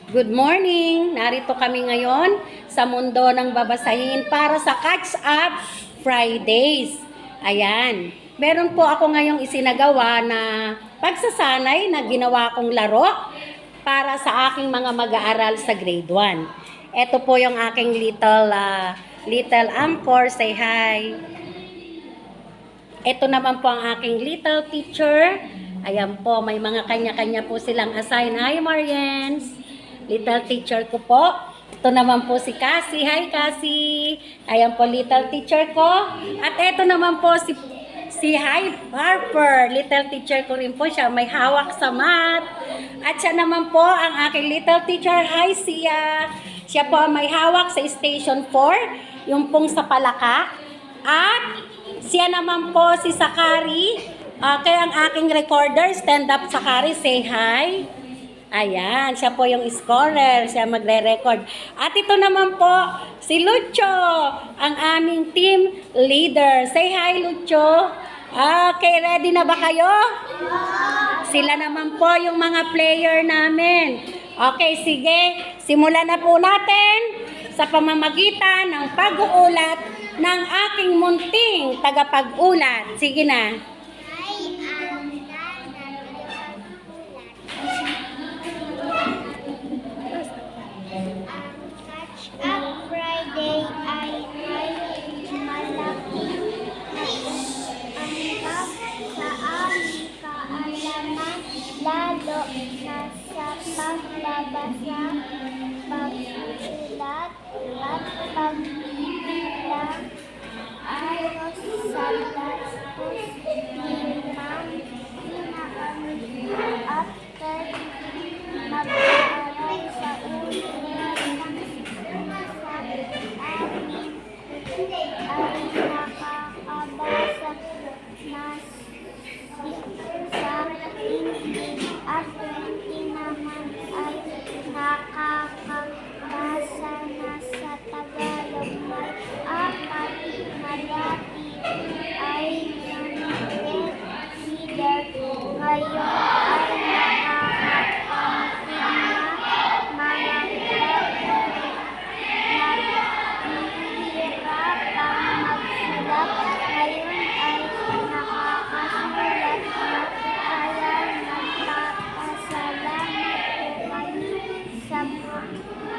Good morning! Narito kami ngayon sa mundo ng babasahin para sa Catch Up Fridays. Ayan. Meron po ako ngayong isinagawa na pagsasanay na ginawa kong laro para sa aking mga mag-aaral sa grade 1. Ito po yung aking little Amcor. Say hi! Ito naman po ang aking little teacher. Ayan po, may mga kanya-kanya po silang assign. Hi, Marians! Little teacher ko po. Ito naman po si Cassie. Hi, Cassie! Ayan po, little teacher ko. At ito naman po si Harper. Little teacher ko rin po siya. May hawak sa mat. At siya naman po ang aking little teacher. Hi, Sia! Siya po may hawak sa Station 4. Yung pong sa Palaka. At siya naman po si Sakari. Kaya ang aking recorder, stand up Sakari, say hi. Ayan, siya po yung scorer, siya magre-record. At ito naman po, si Lucho, ang aming team leader. Say hi, Lucho. Okay, ready na ba kayo? Sila naman po yung mga player namin. Okay, sige, simulan na po natin sa pamamagitan ng pag-uulat ng aking munting tagapag-ulat. Sige na. Friday ay malaki ambag sa aming kaalaman, lalo na sa pagbabasa, pagsusulat at pagbibilang. Ayon sa dastos ni Ma'am after mag-aaral sa unang ay nakakabasa na sa English at hindi naman ay nakakabasa na sa Tagalog. May apat na dati ay non-grade leader, ngayon ay nakakapanting na mga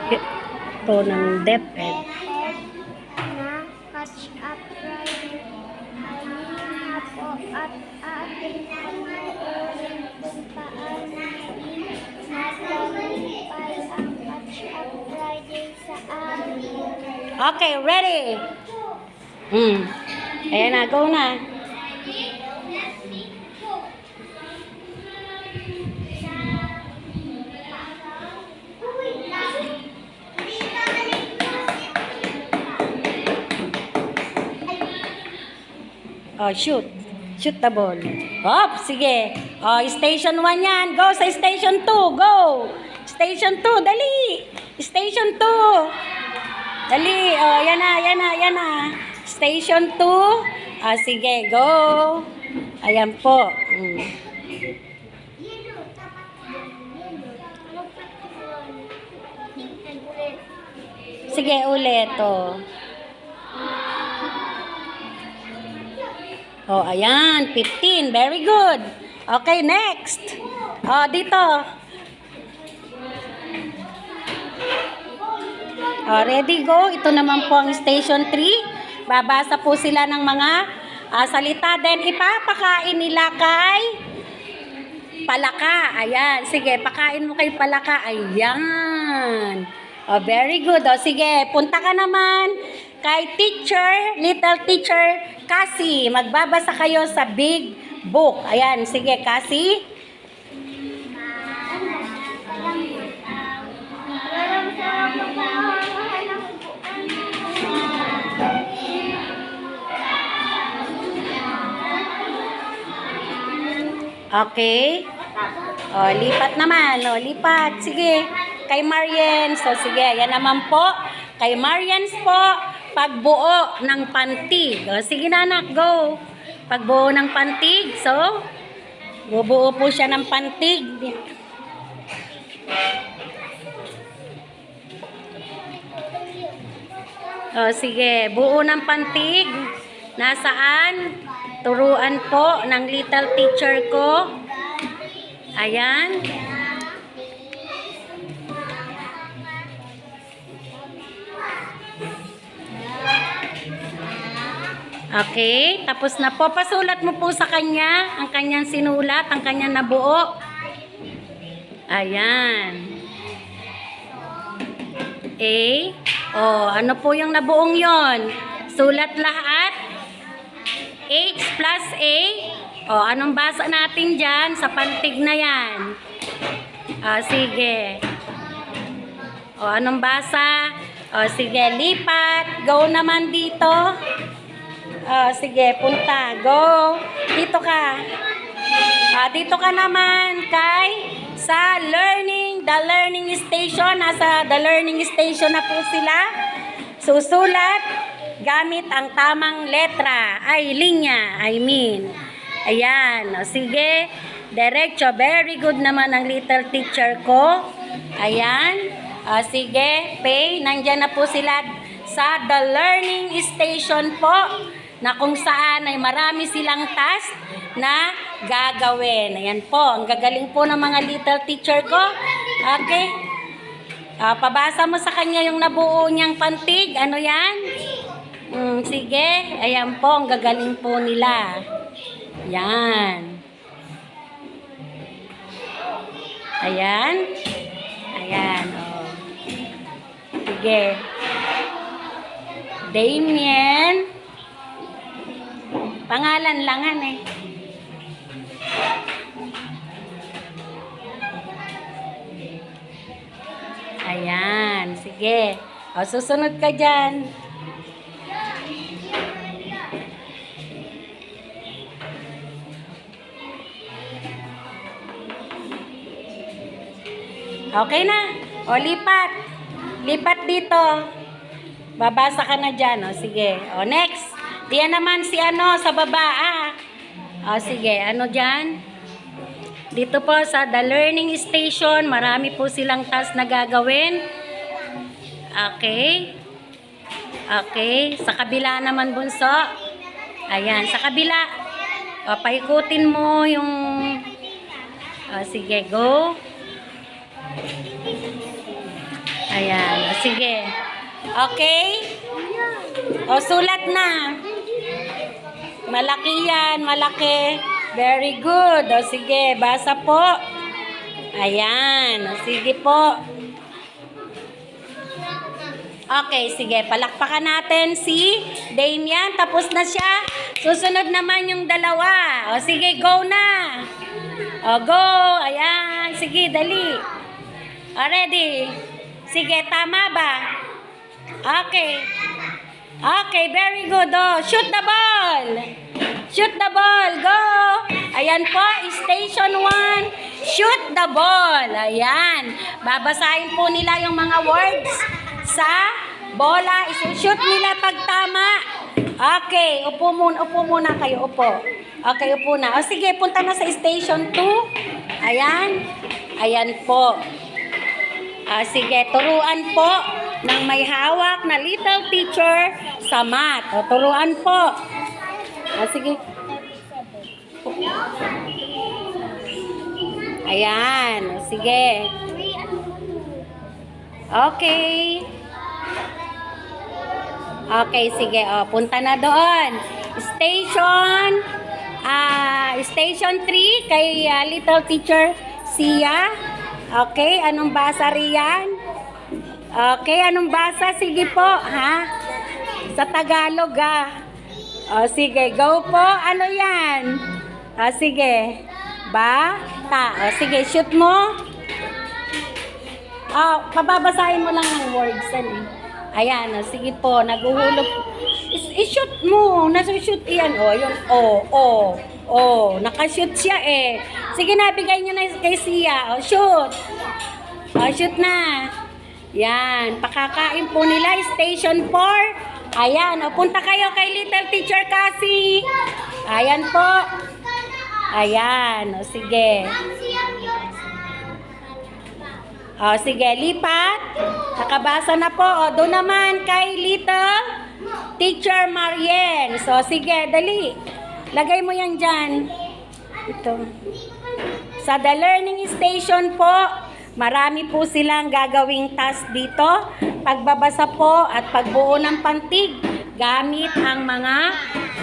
Ito ng DepEd. Na Catch Up Friday. Halina po at ating panoorin kung paano natagumpay ang Catch Up Friday sa amin. Okay, ready? Ayan na, go na. Oh, shoot. Shoot the ball. Hop, sige. Oh, station 1 yan. Go sa station 2. Go. Station 2, dali. Station 2. Dali. Oh, yan na, yan na, yan na. Station 2. Ah, sige, go. Ayan po. Sige, ulit. Oh. Oh, ayan, 15. Very good. Okay, next. Oh, dito. Oh, ready, go. Ito naman po ang station 3. Babasa po sila ng mga salita. Then, ipapakain nila kay Palaka. Ayan, sige, pakain mo kay Palaka. Ayan. Oh, very good. Oh, sige, punta ka naman kay teacher, little teacher Cassie. Magbabasa kayo sa big book. Ayan, sige, Cassie. Okay. Oh, lipat naman. Oh, lipat. Sige. Kay Marian. So, sige. Yan naman po. Kay Marians po. Pagbuo ng pantig. O, sige na anak, go. Pagbuo ng pantig. So, bubuo po siya ng pantig. O, sige. Buo ng pantig. Nasaan? Turuan po ng little teacher ko. Ayan. Okay. Tapos na po. Pasulat mo po sa kanya ang kanyang sinulat, ang kanyang nabuo. Ayan. A. O, ano po yung nabuong yon? Sulat lahat. H plus A. O, anong basa natin dyan sa pantig na yan? O, sige. O, anong basa? O, sige, lipat. Go naman dito. O, sige, punta. Go. Dito ka. Dito ka naman kay sa the learning station. Nasa the learning station na po sila. Susulat gamit ang tamang letra. Linya, Ayan. O, sige. Diretso. Very good naman ang little teacher ko. Ayan. O, sige. Pay. Nandyan na po sila sa the learning station po, na kung saan ay marami silang task na gagawin. Ayan po, ang gagaling po ng mga little teacher ko. Okay? Pabasa mo sa kanya yung nabuo niyang pantig. Ano yan? Sige. Ayan po, ang gagaling po nila. Yan. Ayan. Ayan. Oh. Sige. Damien. Pangalan langan eh. Ayan, sige. O, susunod ka dyan. Okay na. O, lipat. Lipat dito. Babasa ka na dyan. O, sige. O, next. Diyan naman si sa baba. O, sige. Ano dyan? Dito po sa the learning station, marami po silang task na gagawin. Okay. Okay. Sa kabila naman, bunso. Ayan. Sa kabila. O, paikutin mo yung... O, sige. Go. Ayan. O, sige. Okay. O, sulat na. Malaki yan. Malaki. Very good. O, sige. Basa po. Ayan. O, sige po. Okay, sige. Palakpakan natin si Damian. Tapos na siya. Susunod naman yung dalawa. O, sige. Go na. O, go. Ayan. Sige, dali. O, ready. Sige, tama ba? Okay. Okay, very good. O, shoot the ball. Shoot the ball. Go. Ayan po, station 1. Shoot the ball. Ayan. Babasahin po nila yung mga words sa bola. Isushoot nila pag tama. Okay, upo muna kayo. Upo. Okay, upo na. O sige, punta na sa station 2. Ayan. Ayan po. Sige, turuan po ng may hawak na little teacher sa math. O, turuan po. Sige. Ayan. Sige. Okay. Okay, sige. O, punta na doon. Station 3 kay little teacher Sia. Okay, anong basa riyan? Okay, anong basa? Sige po, ha? Sa Tagalog, ha? O, sige, go po. Ano yan? O, sige. Bata. O, sige, shoot mo. O, pababasahin mo lang ng words, Ayan, o, sige po. Naguhulog. I-shoot mo. Nasa-shoot iyan. O, yung nakashoot siya eh. Sige na, bigay nyo na kay Sia. O, shoot. O, shoot na. Yan. Pakakain po nila. Station 4. Ayan. O, punta kayo kay little teacher Cassie. Ayan po. Ayan. O, sige. O, sige, lipat. Nakabasa na po. O, doon naman kay Little Teacher Marien. So, sige, dali. Lagay mo yan dyan. Ito. Sa The Learning Station po, marami po silang gagawing task dito. Pagbabasa po at pagbuo ng pantig gamit ang mga,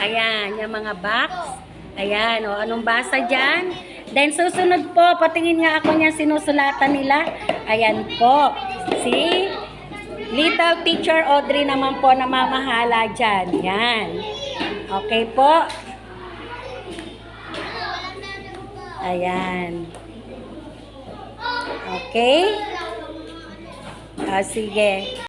ayan, yung mga box. Ayan, o, anong basa dyan? Then, susunod po, patingin nga ako niya sinusulatan nila. Ayan po. Si Little Teacher Audrey naman po na mamahala dyan. Yan. Okay po. Ayan. Okay. Sige.